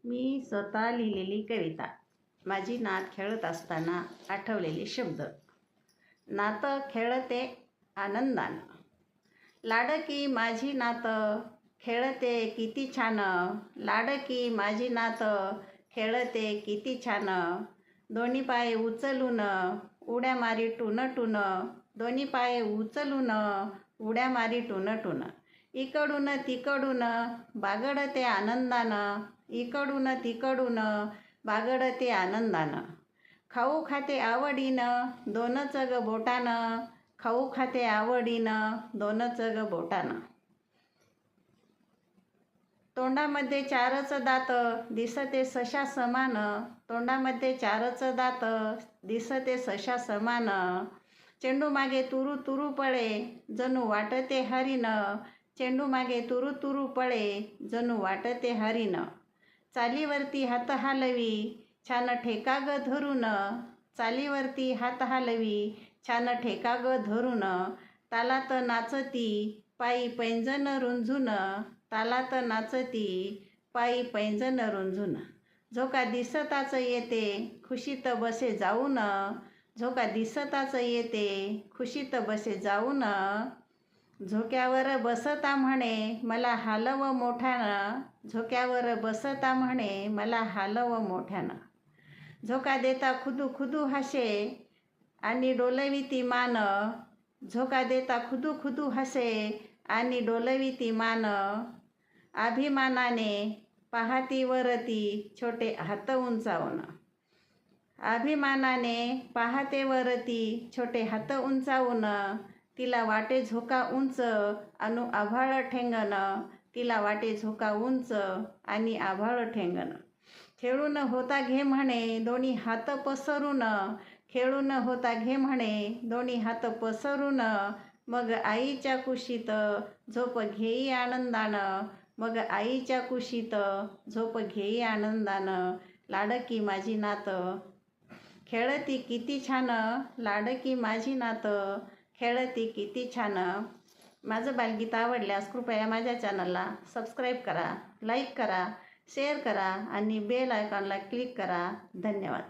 मी स्वतः लिहिलेली कविता. माझी नात खेळत असताना आठवलेले शब्द. नातं खेळते आनंदानं, लाडकी माझी नात खेळते किती छान, लाडकी माझी नात खेळते किती छान. दोन्ही पाय उचलून उड्या मारी टुन टुन, दोन्ही पाय उचलून उड्या मारी टुन टुन. इकडून तिकडून बागडते आनंदानं, इकडून तिकडून बागडते आनंदानं. खाऊ खाते आवडीनं दोनच ग बोटानं, खाऊ खाते आवडीनं दोनच ग बोटानं. तोंडामध्ये चारच दात दिसते सशा समान, तोंडामध्ये चारच दात दिसते सशा समान. चेंडू मागे तुरु तुरु पळे जणू वाटते हरिण, चेंडू मागे तुरु तुरु पळे जणू वाटते हरिण. चालीवरती हात हालवी छान ठेका ग धरून, चालीवरती हात हालवी छान ठेका ग धरून. तालात नाचती पायी पैंजण रुंझून, तालात नाचती पायी पैंजण रुंझून. झोका दिसताच येते खुशीत बसे जाऊन, झोका दिसताच येते खुशीत बसे जाऊन. झोक्यावर बसता म्हणे मला हालव मोठ्यानं, झोक्यावर बसता म्हणे मला हालव मोठ्यानं. झोका देता खुदू खुदू हसे आणि डोलविती मान, झोका देता खुदू खुदू हसे आणि डोलविती मान. अभिमानाने पाहती वरती छोटे हात उंचावून, अभिमानाने पाहते वरती छोटे हात उंचावून. तिला वाटे झोका उंच अनु आभाळ ठेंगण, तिला वाटे झोका उंच आणि आभाळ ठेंगण. खेळून होता घे म्हणे दोन्ही हात पसरून, खेळून होता घे म्हणे दोन्ही हात पसरून. मग आईच्या कुशीत झोप घेई आनंदानं, मग आईच्या कुशीत झोप घेई आनंदानं. लाडकी माझी नात खेळती किती छान, लाडकी माझी नात खेळती किती छान. माझं बालगीत आवडल्यास कृपया माझ्या चॅनलला सबस्क्राईब करा, लाईक करा, शेअर करा आणि बेल आयकॉनला क्लिक करा. धन्यवाद.